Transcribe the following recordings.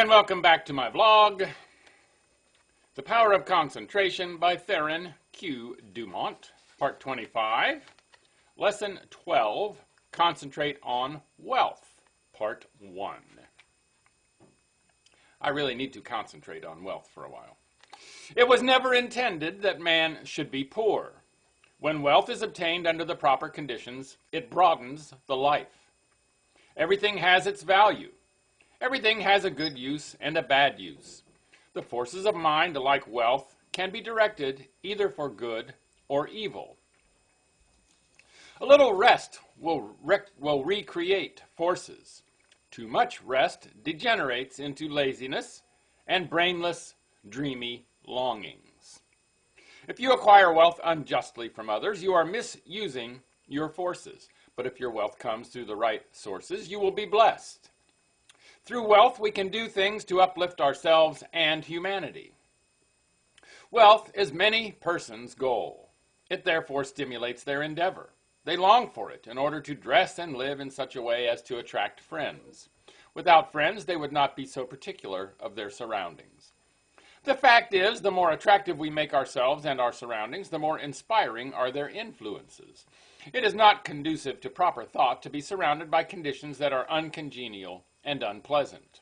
And welcome back to my vlog, The Power of Concentration by Theron Q. Dumont, Part 25, Lesson 12, Concentrate on Wealth, Part 1. I really need to concentrate on wealth for a while. It was never intended that man should be poor. When wealth is obtained under the proper conditions, it broadens the life. Everything has its value. Everything has a good use and a bad use. The forces of mind, like wealth, can be directed either for good or evil. A little rest will recreate forces. Too much rest degenerates into laziness and brainless, dreamy longings. If you acquire wealth unjustly from others, you are misusing your forces. But if your wealth comes through the right sources, you will be blessed. Through wealth, we can do things to uplift ourselves and humanity. Wealth is many persons' goal. It therefore stimulates their endeavor. They long for it in order to dress and live in such a way as to attract friends. Without friends, they would not be so particular of their surroundings. The fact is, the more attractive we make ourselves and our surroundings, the more inspiring are their influences. It is not conducive to proper thought to be surrounded by conditions that are uncongenial and unpleasant.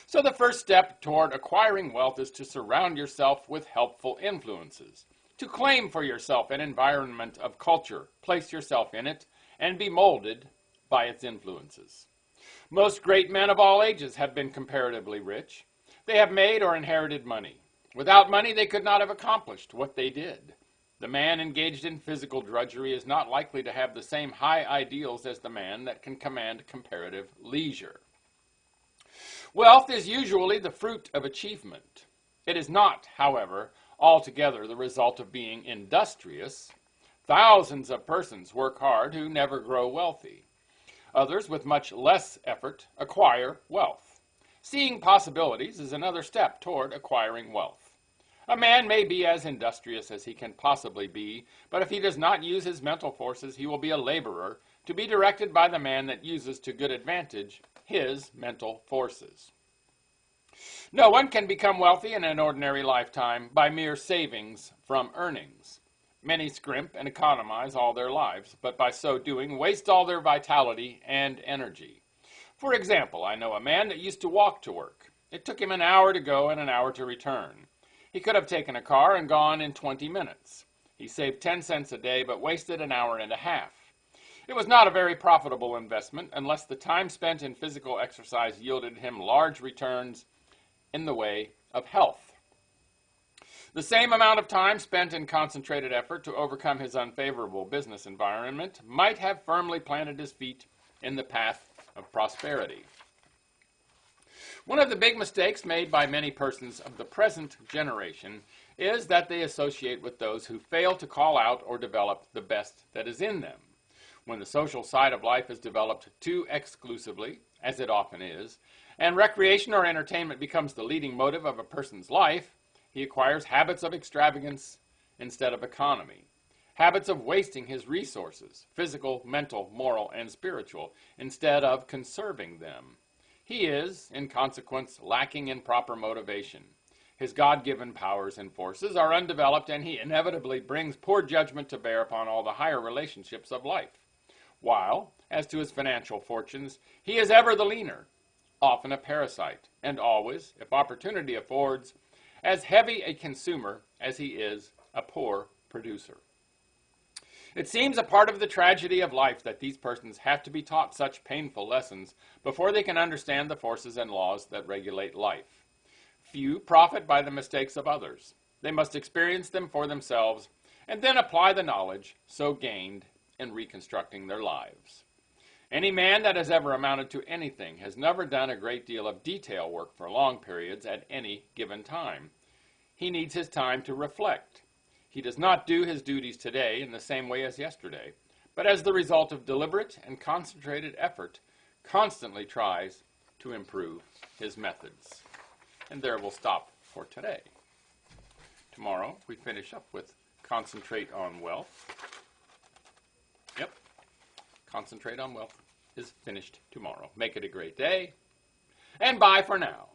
So the first step toward acquiring wealth is to surround yourself with helpful influences, to claim for yourself an environment of culture, place yourself in it, and be molded by its influences. Most great men of all ages have been comparatively rich. They have made or inherited money. Without money, they could not have accomplished what they did. The man engaged in physical drudgery is not likely to have the same high ideals as the man that can command comparative leisure. Wealth is usually the fruit of achievement. It is not, however, altogether the result of being industrious. Thousands of persons work hard who never grow wealthy. Others, with much less effort, acquire wealth. Seeing possibilities is another step toward acquiring wealth. A man may be as industrious as he can possibly be, but if he does not use his mental forces, he will be a laborer, to be directed by the man that uses to good advantage his mental forces. No one can become wealthy in an ordinary lifetime by mere savings from earnings. Many scrimp and economize all their lives, but by so doing waste all their vitality and energy. For example, I know a man that used to walk to work. It took him an hour to go and an hour to return. He could have taken a car and gone in 20 minutes. He saved 10 cents a day, but wasted an hour and a half. It was not a very profitable investment unless the time spent in physical exercise yielded him large returns in the way of health. The same amount of time spent in concentrated effort to overcome his unfavorable business environment might have firmly planted his feet in the path of prosperity. One of the big mistakes made by many persons of the present generation is that they associate with those who fail to call out or develop the best that is in them. When the social side of life is developed too exclusively, as it often is, and recreation or entertainment becomes the leading motive of a person's life, he acquires habits of extravagance instead of economy, habits of wasting his resources, physical, mental, moral, and spiritual, instead of conserving them. He is, in consequence, lacking in proper motivation. His God-given powers and forces are undeveloped, and he inevitably brings poor judgment to bear upon all the higher relationships of life. While, as to his financial fortunes, he is ever the leaner, often a parasite, and always, if opportunity affords, as heavy a consumer as he is a poor producer. It seems a part of the tragedy of life that these persons have to be taught such painful lessons before they can understand the forces and laws that regulate life. Few profit by the mistakes of others. They must experience them for themselves and then apply the knowledge so gained in reconstructing their lives. Any man that has ever amounted to anything has never done a great deal of detail work for long periods at any given time. He needs his time to reflect. He does not do his duties today in the same way as yesterday, but as the result of deliberate and concentrated effort, constantly tries to improve his methods. And there we'll stop for today. Tomorrow we finish up with Concentrate on Wealth. Yep, Concentrate on Wealth is finished tomorrow. Make it a great day. And bye for now.